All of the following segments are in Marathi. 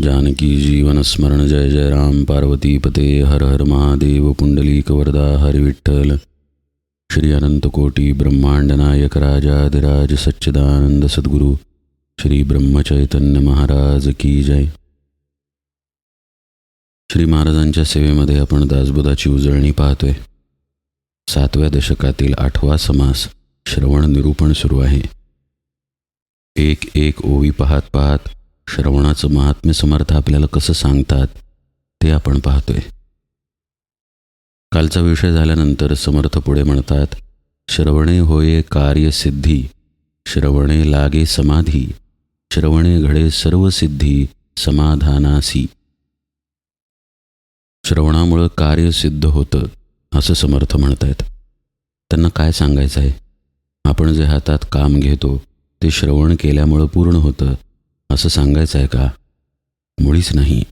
जानकी जीवन स्मरण जय जय राम पार्वती पते हर हर महादेव पुंडलीक वरदा हरि विठ्ठल श्री अनंत कोटी ब्रह्मांड नायक राजाधिराज सच्चिदानंद सद्गुरु श्री ब्रह्मचैतन्य महाराज की जय. श्री महाराजांच्या सेवेमध्ये आपण दासबोधाची उजळणी पाहतोय. 7व्या दशकातील 8वा समास श्रवण निरूपण सुरू आहे. एक एक ओवी पाहत पाहत श्रवणाचं महात्म्य समर्थ आपल्याला कसं सांगतात ते आपण पाहतोय. कालचा विषय झाल्यानंतर समर्थ पुढे म्हणतात, श्रवणे होये कार्यसिद्धी, श्रवणे लागे समाधी, श्रवणे घडे सर्व सिद्धी समाधानासी. श्रवणामुळं कार्य सिद्ध होतं असं समर्थ म्हणतायत. त्यांना काय सांगायचं आहे? आपण जे हातात काम घेतो ते श्रवण केल्यामुळं पूर्ण होतं असं सांगायचं आहे का? मुळीच नाही.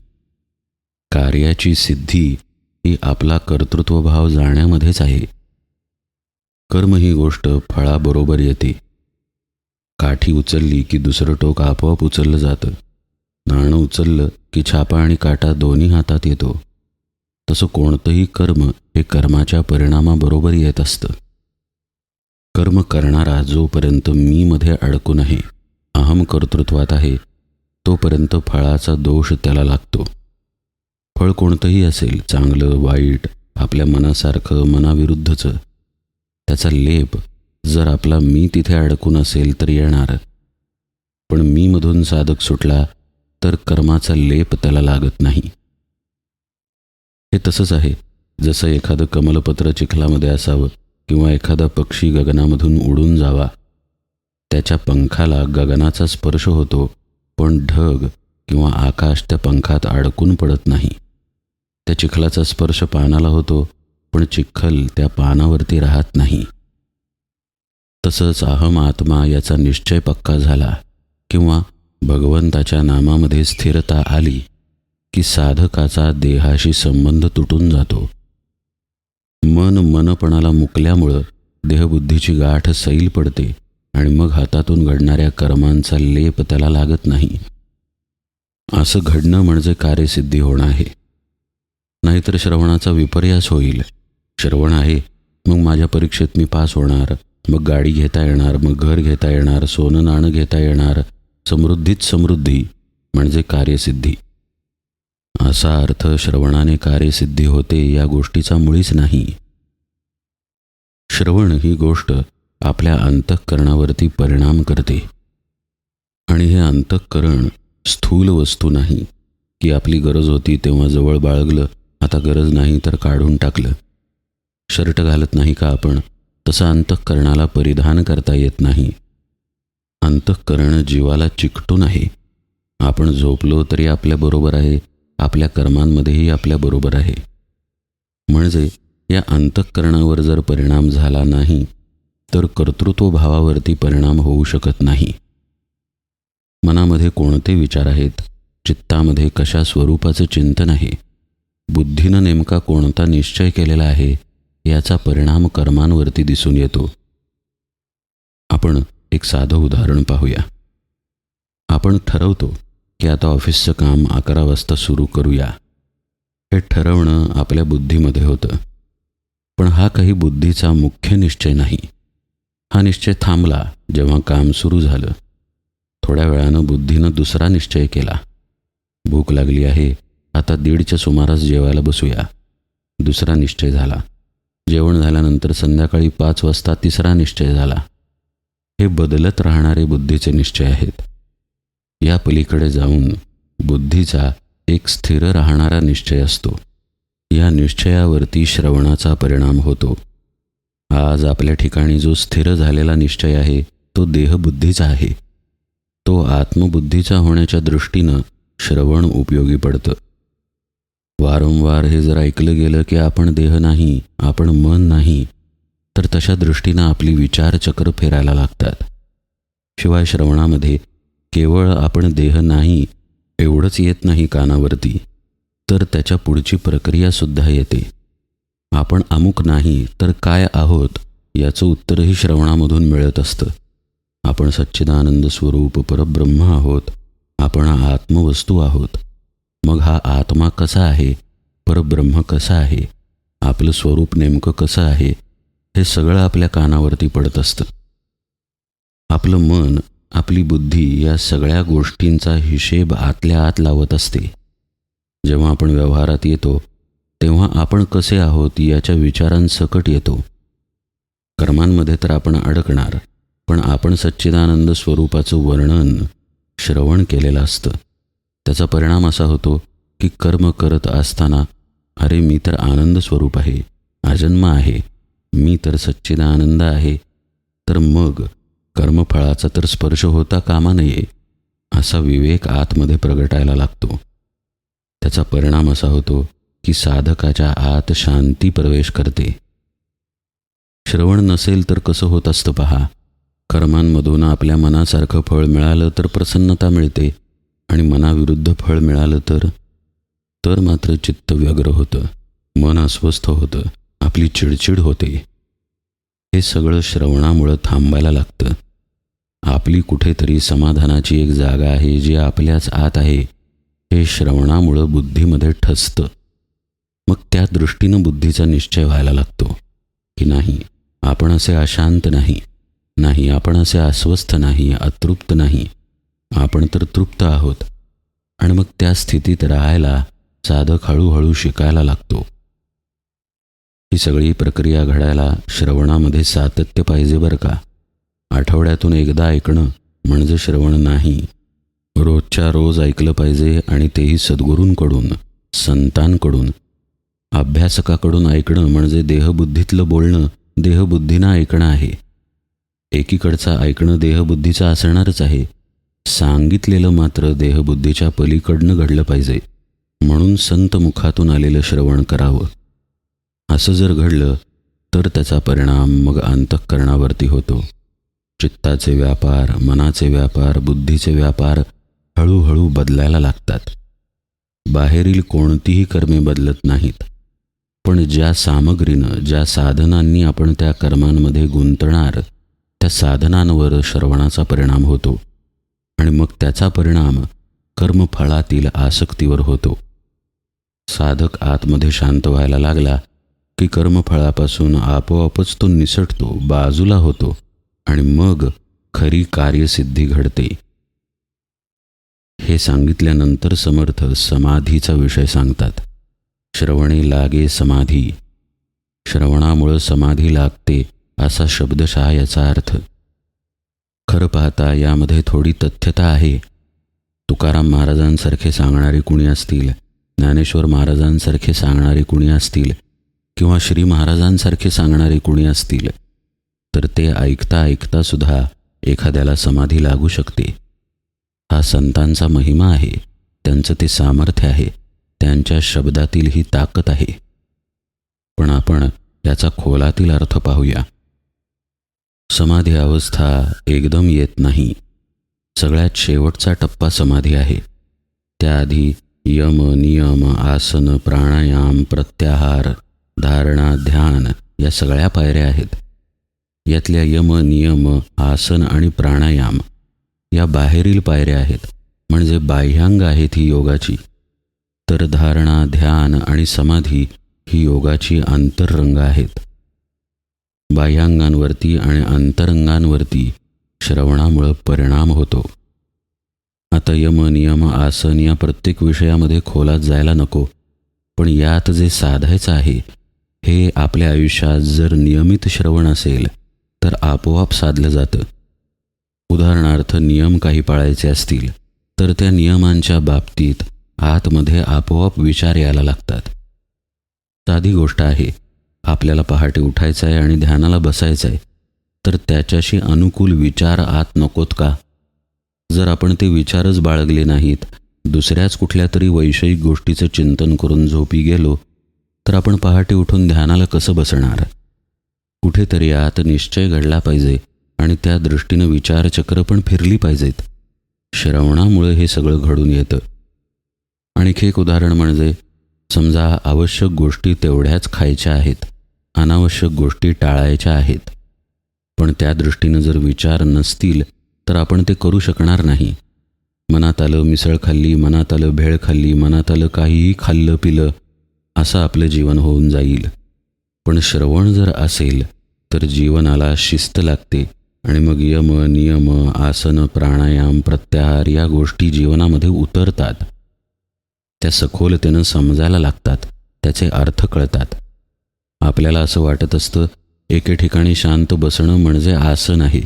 कार्याची सिद्धी ही आपला कर्तृत्वभाव जाण्यामध्येच आहे. कर्म ही गोष्ट फळाबरोबर येते. काठी उचलली की दुसरं टोक आपोआप उचललं जातं. नाणं उचललं की छापा आणि काटा दोन्ही हातात येतो. तसं कोणतंही कर्म हे कर्माच्या परिणामाबरोबर येत असतं. कर्म करणारा जोपर्यंत मीमध्ये अडकून आहे, अहम कर्तृत्वात आहे, तोपर्यंत फळाचा दोष त्याला लागतो. फळ कोणतंही असेल, चांगलं वाईट, आपल्या मनासारखं मनाविरुद्धचं, त्याचा लेप जर आपला मी तिथे अडकून असेल तर येणार. पण मीमधून साधक सुटला तर कर्माचा लेप त्याला लागत नाही. हे तसंच आहे जसं एखादं कमलपत्र चिखलामध्ये असावं किंवा एखादा पक्षी गगनामधून उडून जावा. त्याच्या पंखाला गगनाचा स्पर्श होतो, पण ढग किंवा आकाश त्या पंखात अडकून पडत नाही. त्या चिखलाचा स्पर्श पानाला होतो, पण चिखल त्या पानावरती राहत नाही. तसंच अहम आत्मा याचा निश्चय पक्का झाला किंवा भगवंताच्या नामामध्ये स्थिरता आली की साधकाचा देहाशी संबंध तुटून जातो. मनपणाला मुकल्यामुळं देहबुद्धीची गाठ सैल पडते आणि मग हातातून घडणाऱ्या कर्मांचा लेप त्याला लागत नाही. असं घडणं म्हणजे कार्यसिद्धी होणं आहे. नाहीतर श्रवणाचा विपर्यास होईल. श्रवण आहे, मग माझ्या परीक्षेत मी पास होणार, मग गाडी घेता येणार, मग घर घेता येणार, सोनं नाणं घेता येणार, समृद्धीच समृद्धी म्हणजे कार्यसिद्धी. असा अर्थ श्रवणाने कार्यसिद्धी होते या गोष्टीचा मुळीच नाही. श्रवण ही गोष्ट आपल्या अंतःकरणावरती परिणाम करते. आणि हे अंतःकरण स्थूल वस्तू नाही की आपली गरज होती तेव्हा जवळ बाळगलं, आता गरज नाही तर काढून टाकलं. शर्ट घालत नाही का आपण, तसं अंतःकरणाला परिधान करता येत नाही. अंतःकरण जीवाला चिकटून आहे. आपण झोपलो तरी आपल्याबरोबर आहे, आपल्या कर्मांमध्येही आपल्याबरोबर आहे. म्हणजे या अंतःकरणावर जर परिणाम झाला नाही तर कर्तृत्वभावावरती परिणाम होऊ शकत नाही. मनामध्ये कोणते विचार आहेत, चित्तामध्ये कशा स्वरूपाचं चिंतन आहे, बुद्धीनं नेमका कोणता निश्चय केलेला आहे याचा परिणाम कर्मांवरती दिसून येतो. आपण एक साधं उदाहरण पाहूया. आपण ठरवतो की आता ऑफिसचं काम 11 वाजता सुरू करूया. हे ठरवणं आपल्या बुद्धीमध्ये होतं. पण हा काही बुद्धीचा मुख्य निश्चय नाही. हा निश्चय थांबला जेव्हा काम सुरू झालं. थोड्या वेळानं बुद्धीनं दुसरा निश्चय केला. भूक लागली आहे, आता 1:30च्या सुमारास जेवायला बसूया. दुसरा निश्चय झाला. जेवण झाल्यानंतर संध्याकाळी 5 वाजता तिसरा निश्चय झाला. हे बदलत राहणारे बुद्धीचे निश्चय आहेत. या पलीकडे जाऊन बुद्धीचा एक स्थिर राहणारा निश्चय असतो. या निश्चयावरती श्रवणाचा परिणाम होतो. आज आपल्या ठिकाणी जो स्थिर झालेला निश्चय आहे तो देहबुद्धीचा आहे. तो आत्मबुद्धीचा होण्याच्या दृष्टीनं श्रवण उपयोगी पडतं. वारंवार हे जर ऐकलं गेलं की आपण देह नाही, आपण मन नाही, तर तशा दृष्टीनं आपली विचारचक्र फिरायला लागतात. शिवाय श्रवणामध्ये केवळ आपण देह नाही एवढंच येत नाही कानावरती, तर त्याच्या पुढची प्रक्रियासुद्धा येते. आपण अमुक नाही तर काय आहोत याचं उत्तरही श्रवणामधून मिळत असतं. आपण सच्चिदानंद स्वरूप परब्रह्म आहोत. आपण आत्मवस्तू आहोत. मग हा आत्मा कसा आहे, परब्रह्म कसा आहे, आपलं स्वरूप नेमकं कसं आहे, हे सगळं आपल्या कानावरती पडत असतं. आपलं मन, आपली बुद्धी या सगळ्या गोष्टींचा हिशेब आतल्या आत लावत असते. जेव्हा आपण व्यवहारात येतो तेव्हा आपण कसे आहोत याच्या विचारांसकट येतो. कर्मांमध्ये तर आपण अडकणार, पण आपण सच्चिदानंद स्वरूपाचं वर्णन, श्रवण केलेलं असतं. त्याचा परिणाम असा होतो की कर्म करत असताना अरे मी तर आनंद स्वरूप आहे, अजन्म आहे, मी तर सच्चिदानंद आहे, तर मग कर्मफळाचा तर स्पर्श होता कामा नये, असा विवेक आतमध्ये प्रगटायला लागतो. त्याचा परिणाम असा होतो की साधकाच्या आत शांती प्रवेश करते. श्रवण नसेल तर कसं होत असतं पहा. कर्मांमधून आपल्या मनासारखं फळ मिळालं तर प्रसन्नता मिळते, आणि मनाविरुद्ध फळ मिळालं तर मात्र चित्त व्यग्र होतं, मन अस्वस्थ होतं, आपली चिडचिड होते. हे सगळं श्रवणामुळं थांबायला लागतं. आपली कुठेतरी समाधानाची एक जागा आहे जी आपल्याच आत आहे, हे श्रवणामुळं बुद्धीमध्ये ठसतं. मग त्या दृष्टीनं बुद्धीचा निश्चय व्हायला लागतो की नाही, आपण असे अशांत नाही, आपण असे अस्वस्थ नाही, अतृप्त नाही, आपण तर तृप्त आहोत. आणि मग त्या स्थितीत राहायला साधक हळूहळू शिकायला लागतो. ही सगळी प्रक्रिया घडायला श्रवणामध्ये सातत्य पाहिजे बरं का. आठवड्यातून एकदा ऐकणं म्हणजे श्रवण नाही. रोजच्या रोज ऐकलं पाहिजे, आणि तेही सद्गुरूंकडून, संतांकडून. अभ्यासकाकडून ऐकणं म्हणजे देहबुद्धीतलं बोलणं देहबुद्धीनं ऐकणं आहे. एकीकडचं ऐकणं देहबुद्धीचं असणारच आहे, सांगितलेलं मात्र देहबुद्धीच्या पलीकडनं घडलं पाहिजे. म्हणून संत मुखातून आलेलं श्रवण करावं. असं जर घडलं तर त्याचा परिणाम मग अंतःकरणावरती होतो. चित्ताचे व्यापार, मनाचे व्यापार, बुद्धीचे व्यापार हळूहळू बदलायला लागतात. बाहेरील कोणतीही कर्मे बदलत नाहीत, पण ज्या सामग्रीनं, ज्या साधनांनी आपण त्या कर्मांमध्ये गुंतणार, त्या साधनांवर श्रवणाचा परिणाम होतो, आणि मग त्याचा परिणाम कर्मफळातील आसक्तीवर होतो. साधक आतमध्ये शांत व्हायला लागला की कर्मफळापासून आपोआपच तो निसटतो, बाजूला होतो, आणि मग खरी कार्यसिद्धी घडते. हे सांगितल्यानंतर समर्थ समाधीचा विषय सांगतात. श्रवणे लागे समाधी. श्रवणामुळं समाधी लागते असा शब्दशः याचा अर्थ. खरं पाहता यामध्ये थोडी तथ्यता आहे. तुकाराम महाराजांसारखे सांगणारे कुणी असतील, ज्ञानेश्वर महाराजांसारखे सांगणारे कुणी असतील, किंवा श्री महाराजांसारखे सांगणारे कुणी असतील, तर ते ऐकता ऐकता सुद्धा एखाद्याला समाधी लागू शकते. हा संतांचा महिमा आहे, त्यांचं ते सामर्थ्य आहे, त्यांच्या शब्दातील ही ताकद आहे. पण आपण याचा खोलातील अर्थ पाहूया. समाधी अवस्था एकदम येत नाही. सगळ्यात शेवटचा टप्पा समाधी आहे. त्याआधी यम, नियम, आसन, प्राणायाम, प्रत्याहार, धारणा, ध्यान या सगळ्या पायऱ्या आहेत. यातल्या यम, नियम, आसन आणि प्राणायाम या बाहेरील पायऱ्या आहेत, म्हणजे बाह्यांग आहेत ही योगाची. तर धारणा, ध्यान आणि समाधी ही योगाची अंतरंग आहेत. बाह्यांगांवरती आणि अंतरंगांवरती श्रवणामुळं परिणाम होतो. आता यम, नियम, आसन या प्रत्येक विषयामध्ये खोलात जायला नको, पण यात जे साधायचं आहे हे आपल्या आयुष्यात जर नियमित श्रवण असेल तर आपोआप साधलं जातं. उदाहरणार्थ नियम काही पाळायचे असतील तर त्या नियमांच्या बाबतीत आतमध्ये आपोआप विचार यायला लागतात. साधी गोष्ट आहे, आपल्याला पहाटे उठायचं आहे आणि ध्यानाला बसायचं आहे, तर त्याच्याशी अनुकूल विचार आत नकोत का? जर आपण ते विचारच बाळगले नाहीत, दुसऱ्याच कुठल्या तरी वैषयिक गोष्टीचं चिंतन करून झोपी गेलो, तर आपण पहाटे उठून ध्यानाला कसं बसणार? कुठेतरी आत निश्चय घडला पाहिजे, आणि त्या दृष्टीनं विचारचक्र पण फिरली पाहिजेत. श्रवणामुळे हे सगळं घडून येतं. आणखी एक उदाहरण म्हणजे, समजा आवश्यक गोष्टी तेवढ्याच खायच्या आहेत, अनावश्यक गोष्टी टाळायच्या आहेत, पण त्या दृष्टीनं जर विचार नसतील तर आपण ते करू शकणार नाही. मनात आलं मिसळ खाल्ली, मनात आलं भेळ खाल्ली, मनात आलं काहीही खाल्लं पिलं, असं आपलं जीवन होऊन जाईल. पण श्रवण जर असेल तर जीवनाला शिस्त लागते आणि मग यम नियम आसन प्राणायाम प्रत्याहार या गोष्टी जीवनामध्ये उतरतात. त्या सखोलतेनं समजायला लागतात, त्याचे अर्थ कळतात. आपल्याला असं वाटत असतं एके ठिकाणी शांत बसणं म्हणजे आसन आहे,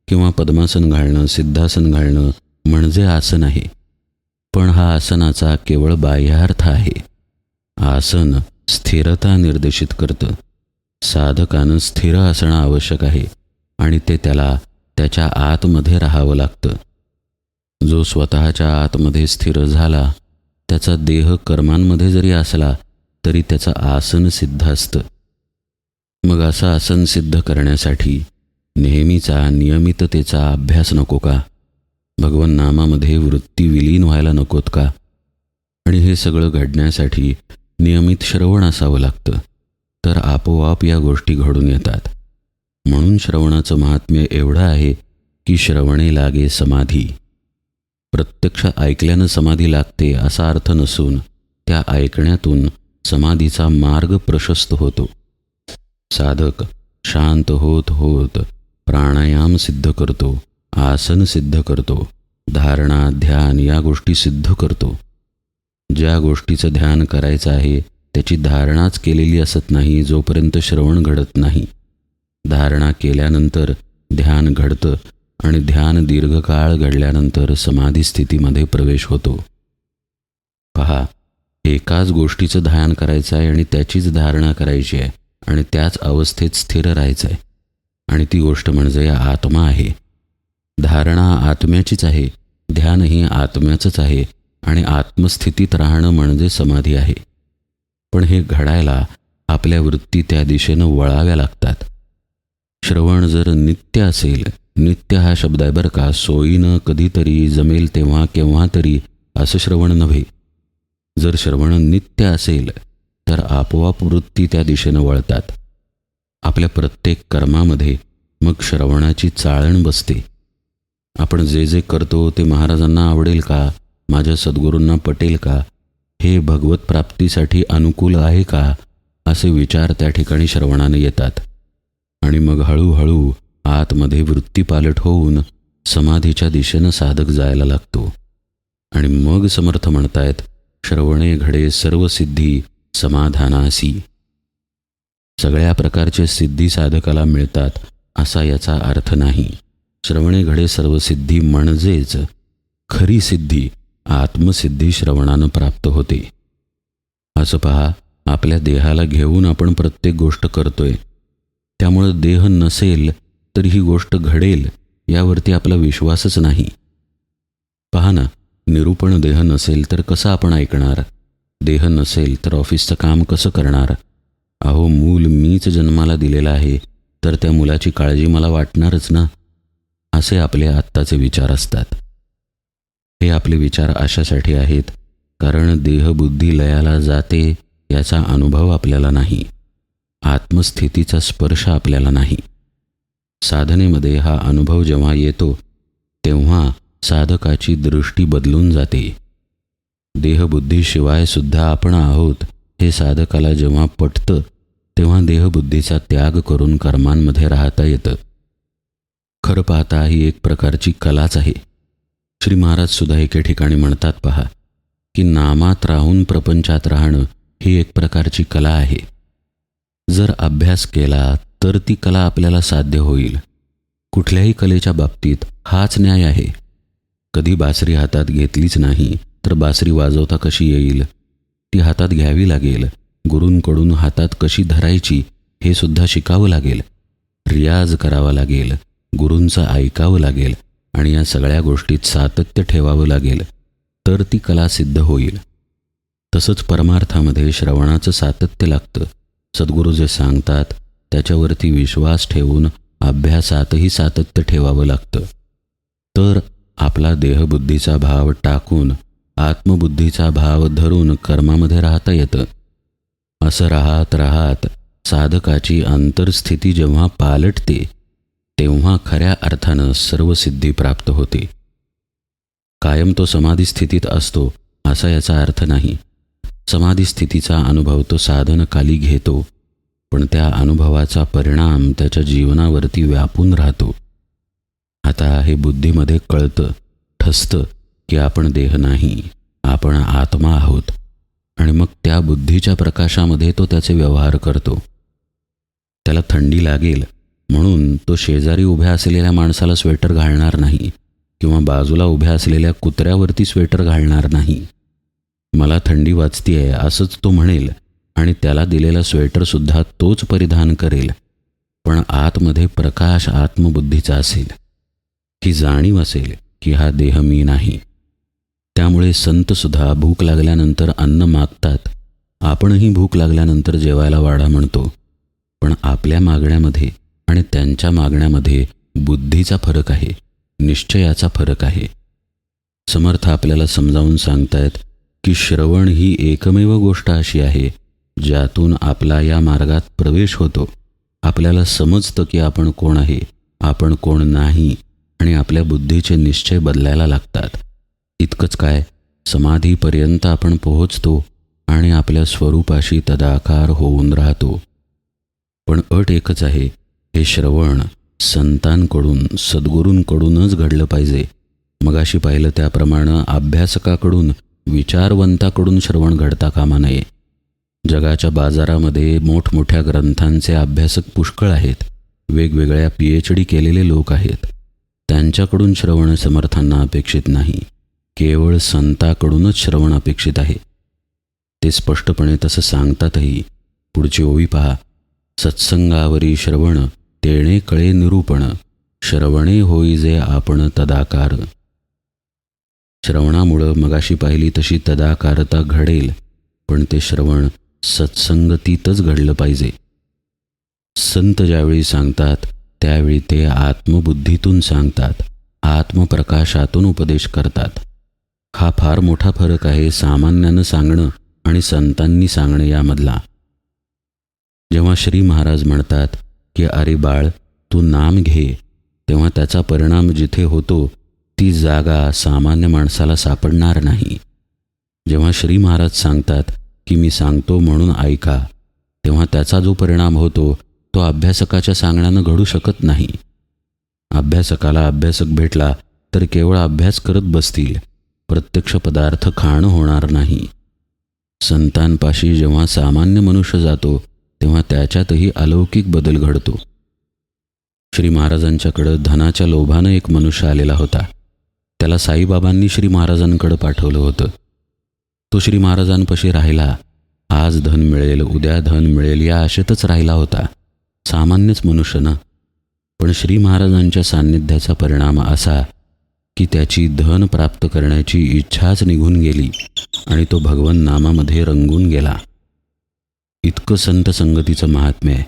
किंवा पद्मासन घालणं सिद्धासन घालणं म्हणजे आसन आहे. पण हा आसनाचा केवळ बाह्यार्थ आहे. आसन स्थिरता निर्देशित करतं. साधकानं स्थिर असणं आवश्यक आहे आणि ते त्याला त्याच्या आतमध्ये राहावं लागतं. जो स्वतःच्या आतमध्ये स्थिर झाला त्याचा देह कर्मांमध्ये जरी असला तरी त्याचं आसन सिद्ध असतं. मग असं आसन सिद्ध करण्यासाठी नेहमीचा नियमिततेचा अभ्यास नको का? भगवन नामामध्ये वृत्ती विलीन व्हायला नकोत का? आणि हे सगळं घडण्यासाठी नियमित श्रवण असावं लागतं. तर आपोआप या गोष्टी घडून येतात. म्हणून श्रवणाचं महात्म्य एवढं आहे की श्रवणे लागे समाधी. प्रत्यक्ष ऐकल्यानं समाधी लागते असा अर्थ नसून त्या ऐकण्यातून समाधीचा मार्ग प्रशस्त होतो. साधक शांत होत होत प्राणायाम सिद्ध करतो, आसन सिद्ध करतो, धारणा ध्यान या गोष्टी सिद्ध करतो. ज्या गोष्टीचं ध्यान करायचं आहे त्याची धारणाच केलेली असत नाही जोपर्यंत श्रवण घडत नाही. धारणा केल्यानंतर ध्यान घडतं आणि ध्यान दीर्घकाळ घडल्यानंतर समाधी स्थितीमध्ये प्रवेश होतो. पहा, एकाच गोष्टीचं ध्यान करायचं आहे आणि त्याचीच धारणा करायची आहे आणि त्याच अवस्थेत स्थिर राहायचं आहे, आणि ती गोष्ट म्हणजे आत्मा आहे. धारणा आत्म्याचीच आहे, ध्यानही आत्म्याचंच आहे आणि आत्मस्थितीत राहणं म्हणजे समाधी आहे. पण हे घडायला आपल्या वृत्ती त्या दिशेनं वळाव्या लागतात. श्रवण जर नित्य असेल, नित्य हा शब्द आहे बरं का, सोयीनं कधीतरी जमेल तेव्हा केव्हा तरी असं श्रवण नव्हे. जर श्रवण नित्य असेल तर आपोआप वृत्ती त्या दिशेनं वळतात. आपल्या प्रत्येक कर्मामध्ये मग श्रवणाची चाळण बसते. आपण जे जे करतो ते महाराजांना आवडेल का, माझ्या सद्गुरूंना पटेल का, हे भगवत प्राप्तीसाठी अनुकूल आहे का, असे विचार त्या ठिकाणी श्रवणानं येतात. आणि मग हळूहळू आतमध्ये वृत्ती पालट होऊन समाधीच्या दिशेनं साधक जायला लागतो. आणि मग समर्थ म्हणतायत, श्रवणे घडे सर्व सिद्धी समाधानासी. सगळ्या प्रकारचे सिद्धी साधकाला मिळतात असा याचा अर्थ नाही. श्रवणे घडे सर्व सिद्धी म्हणजेच खरी सिद्धी आत्मसिद्धी श्रवणानं प्राप्त होते. असं पहा, आपल्या देहाला घेऊन आपण प्रत्येक गोष्ट करतोय, त्यामुळं देह नसेल तर ही गोष्ट घडेल यावरती आपला विश्वासच नाही. पहा ना, निरूपण देह नसेल तर कसं आपण ऐकणार? देह नसेल तर ऑफिसचं काम कसं करणार? अहो, मूल मीच जन्माला दिलेलं आहे तर त्या मुलाची काळजी मला वाटणारच ना. असे आपले आत्ताचे विचार असतात. हे आपले विचार अशासाठी आहेत कारण देहबुद्धी लयाला जाते याचा अनुभव आपल्याला नाही, आत्मस्थितीचा स्पर्श आपल्याला नाही. साधनेमध्ये हा अनुभव जेव्हा येतो तेव्हा साधकाची दृष्टी बदलून जाते. देहबुद्धीशिवाय सुद्धा आपण आहोत हे साधकाला जेव्हा पटतं तेव्हा देहबुद्धीचा त्याग करून कर्मांमध्ये राहता येतं. खरं पाहता ही एक प्रकारची कलाच आहे. श्री महाराज सुद्धा एके ठिकाणी म्हणतात पहा की नामात राहून प्रपंचात राहणं ही एक प्रकारची कला आहे. जर अभ्यास केला तर ती कला आपल्याला साध्य होईल. कुठल्याही कलेच्या बाबतीत हाच न्याय आहे. कधी बासरी हातात घेतलीच नाही तर बासरी वाजवता कशी येईल? ती हातात घ्यावी लागेल. गुरूंकडून हातात कशी धरायची हे सुद्धा शिकावं लागेल. रियाज करावा लागेल, गुरूंचं ऐकावं लागेल आणि या सगळ्या गोष्टीत सातत्य ठेवावं लागेल तर ती कला सिद्ध होईल. तसंच परमार्थामध्ये श्रवणाचं सातत्य लागतं. सद्गुरू जे सांगतात त्याच्यावरती विश्वास ठेवून अभ्यासातही सातत्य ठेवावं लागतं. तर आपला देहबुद्धीचा भाव टाकून आत्मबुद्धीचा भाव धरून कर्मामध्ये राहता येतं. असं राहत राहत साधकाची अंतर्स्थिती जेव्हा पालटते तेव्हा खऱ्या अर्थानं सर्व सिद्धी प्राप्त होते. कायम तो समाधी स्थितीत असतो असा याचा अर्थ नाही. समाधी स्थितीचा अनुभव तो साधनकाली घेतो, पण त्या अनुभवाचा परिणाम त्याच्या जीवनावरती व्यापून राहतो. आता हे बुद्धीमध्ये कळतं, ठसतं की आपण देह नाही, आपण आत्मा आहोत. आणि मग त्या बुद्धीच्या प्रकाशामध्ये तो त्याचे व्यवहार करतो. त्याला थंडी लागेल म्हणून तो शेजारी उभ्या असलेल्या माणसाला स्वेटर घालणार नाही किंवा बाजूला उभ्या असलेल्या कुत्र्यावरती स्वेटर घालणार नाही. मला थंडी वाजतीये असंच तो म्हणेल आणि त्याला दिलेला स्वेटरसुद्धा तोच परिधान करेल. पण आतमध्ये प्रकाश आत्मबुद्धीचा असेल, ही जाणीव असेल की हा देह मी नाही. त्यामुळे संतसुद्धा भूक लागल्यानंतर अन्न मागतात. आपणही भूक लागल्यानंतर जेवायला वाढा म्हणतो. पण आपल्या मागण्यामध्ये आणि त्यांच्या मागण्यामध्ये बुद्धीचा फरक आहे, निश्चयाचा फरक आहे. समर्थ आपल्याला समजावून सांगतायत की श्रवण ही एकमेव गोष्ट अशी आहे ज्यातून आपला या मार्गात प्रवेश होतो. आपल्याला समजतं की आपण कोण आहे, आपण कोण नाही, आणि आपल्या बुद्धीचे निश्चय बदलायला लागतात. इतकंच काय, समाधीपर्यंत आपण पोहोचतो आणि आपल्या स्वरूपाशी तदाकार होऊन राहतो. पण अट एकच आहे, हे श्रवण संतांकडून, सद्गुरूंकडूनच घडलं पाहिजे. मगाशी पाहिलं त्याप्रमाणे अभ्यासकाकडून, विचारवंताकडून श्रवण घडता कामा नये. जगाच्या बाजारामध्ये मोठमोठ्या ग्रंथांचे अभ्यासक पुष्कळ आहेत. वेगवेगळ्या PhD केलेले लोक आहेत. त्यांच्याकडून श्रवण समर्थांना अपेक्षित नाही. केवळ संताकडूनच श्रवण अपेक्षित आहे. ते स्पष्टपणे तसं सांगतातही. पुढची ओवी पहा. सत्संगावरी श्रवण तेणे कळे निरूपण, श्रवणे होई जे आपण तदाकार. श्रवणामुळं मगाशी पाहिली तशी तदाकारता घडेल, पण ते श्रवण सत्संगतीतच घडलं पाहिजे. संत ज्यावेळी सांगतात त्यावेळी ते आत्मबुद्धीतून सांगतात, आत्मप्रकाशातून उपदेश करतात. हा फार मोठा फरक आहे सामान्यानं सांगणं आणि संतांनी सांगणं यामधला. जेव्हा श्री महाराज म्हणतात की अरे बाळ तू नाम घे, तेव्हा त्याचा परिणाम जिथे होतो ती जागा सामान्य माणसाला सापडणार नाही. जेव्हा श्री महाराज सांगतात की मी सांगतो म्हणून ऐका, तेव्हा त्याचा जो परिणाम होतो तो अभ्यासकाच्या सांगण्यानं घडू शकत नाही. अभ्यासकाला अभ्यासक भेटला तर केवळ अभ्यास करत बसतील, प्रत्यक्ष पदार्थ खाणं होणार नाही. संतांपाशी जेव्हा सामान्य मनुष्य जातो तेव्हा त्याच्यातही अलौकिक बदल घडतो. श्री महाराजांच्याकडं धनाच्या लोभानं एक मनुष्य आलेला होता. त्याला साईबाबांनी श्री महाराजांकडं पाठवलं होतं. तो श्री महाराजांपाशी राहिला. आज धन मिळेल, उद्या धन मिळेल या आशेतच राहिला होता. सामान्यच मनुष्य ना. पण श्री महाराजांच्या सान्निध्याचा परिणाम असा की त्याची धन प्राप्त करण्याची इच्छाच निघून गेली आणि तो भगवन नामामध्ये रंगून गेला. इतकं संत संगतीचं महात्म्य आहे.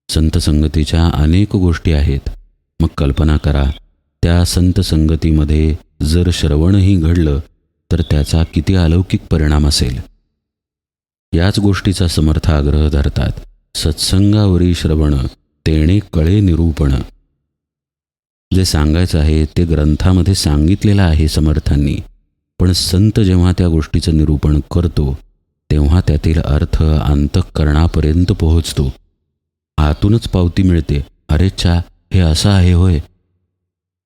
संत संगतीच्या अनेक गोष्टी आहेत. मग कल्पना करा, त्या संत संगतीमध्ये जर श्रवणही घडलं तर त्याचा किती अलौकिक परिणाम असेल. याच गोष्टीचा समर्थ आग्रह धरतात. सत्संगावरी श्रवण तेणे कळे निरूपण. जे सांगायचं आहे ते ग्रंथामध्ये सांगितलेलं आहे समर्थांनी, पण संत जेव्हा त्या गोष्टीचं निरूपण करतो तेव्हा त्यातील अर्थ अंतःकरणापर्यंत पोहोचतो. आतूनच पावती मिळते, अरे चा हे असं आहे होय.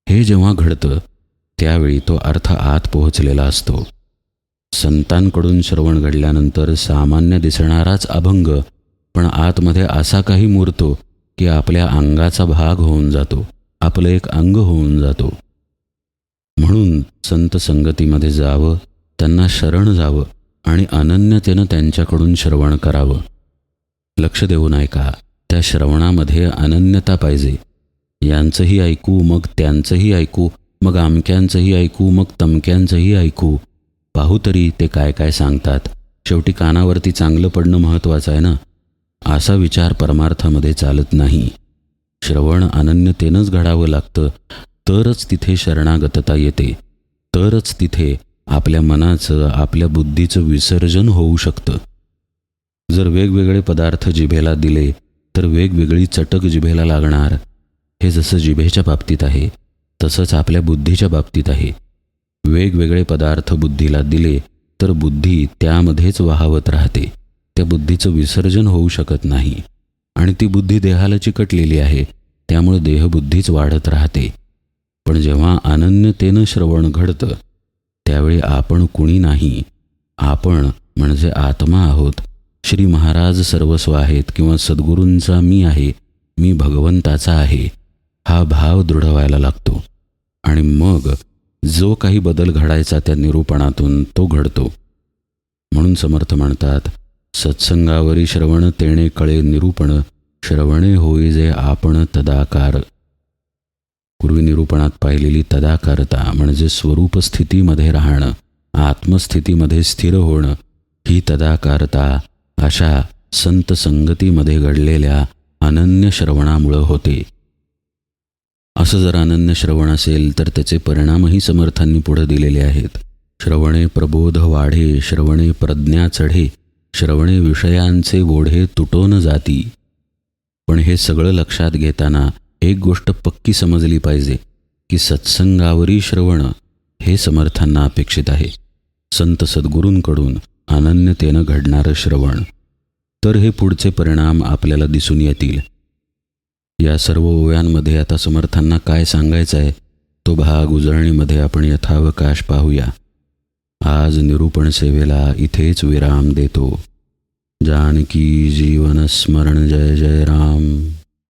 हे जेव्हा घडतं त्यावेळी तो अर्थ आत पोहोचलेला असतो. संतांकडून श्रवण घडल्यानंतर सामान्य दिसणाराच अभंग पण आतमध्ये असा काही मूर्तो की आपल्या अंगाचा भाग होऊन जातो, आपलं एक अंग होऊन जातो. म्हणून संत संगतीमध्ये जावं, त्यांना शरण जावं आणि अनन्यतेनं त्यांच्याकडून श्रवण करावं. लक्ष देऊन ऐका. त्या श्रवणामध्ये अनन्यता पाहिजे. यांचंही ऐकू, मग त्यांचंही ऐकू, मग अमक्यांचंही ऐकू, मग तमक्यांचंही ऐकू. पाहू तरी ते काय काय सांगतात. शेवटी कानावरती चांगलं पडणं महत्त्वाचं आहे ना. असा विचार परमार्थामध्ये चालत नाही. श्रवण अनन्यतेनंच घडावं लागतं, तरच तिथे शरणागतता येते, तरच तिथे आपल्या मनाचं, आपल्या बुद्धीचं विसर्जन होऊ शकतं. जर वेगवेगळे पदार्थ जिभेला दिले तर वेगवेगळी चटक जिभेला लागणार. हे जसं जिभेच्या बाबतीत आहे तसंच आपल्या बुद्धीच्या बाबतीत आहे. वेगवेगळे पदार्थ बुद्धीला दिले तर बुद्धी त्यामध्येच वाहवत राहते. त्या बुद्धीचं विसर्जन होऊ शकत नाही आणि ती बुद्धी देहाला चिकटलेली आहे, त्यामुळे देहबुद्धीच वाढत राहते. पण जेव्हा अनन्यतेनं श्रवण घडतं त्यावेळी आपण कुणी नाही, आपण म्हणजे आत्मा आहोत. श्री महाराज सर्वस्व आहेत किंवा सद्गुरूंचा मी आहे, मी भगवंताचा आहे, हा भाव दृढ व्हायला लागतो आणि मग जो काही बदल घडायचा त्या निरूपणातून तो घडतो. म्हणून समर्थ म्हणतात, सत्संगावरी श्रवण तेणे कळे निरूपण, श्रवणे होई जे आपण तदाकार. पूर्वी निरूपणात पाहिलेली तदाकारता म्हणजे स्वरूप स्थितीमध्ये राहणं, आत्मस्थितीमध्ये स्थिर होणं, ही तदाकारता अशा संत संगतीमध्ये घडलेल्या अनन्य श्रवणामुळं होते. असं जर अनन्य श्रवण असेल तर त्याचे परिणामही समर्थांनी पुढे दिलेले आहेत. श्रवणे प्रबोध वाढे, श्रवणे प्रज्ञा चढे, श्रवणे विषयांचे ओढे तुटोन जाती. पण हे सगळं लक्षात घेताना एक गोष्ट पक्की समजली पाहिजे की सत्संगावरी श्रवण हे समर्थांना अपेक्षित आहे. संत सद्गुरूंकडून अनन्यतेनं घडणारं श्रवण, तर हे पुढचे परिणाम आपल्याला दिसून येतील. या सर्व ओव्यांमध्ये आता समर्थांना काय सांगायचं आहे तो भाग उजळणीमध्ये आपण यथावकाश पाहूया. आज निरूपण सेवेला इथेच विराम देतो. जानकी जीवन स्मरण. जय जय राम.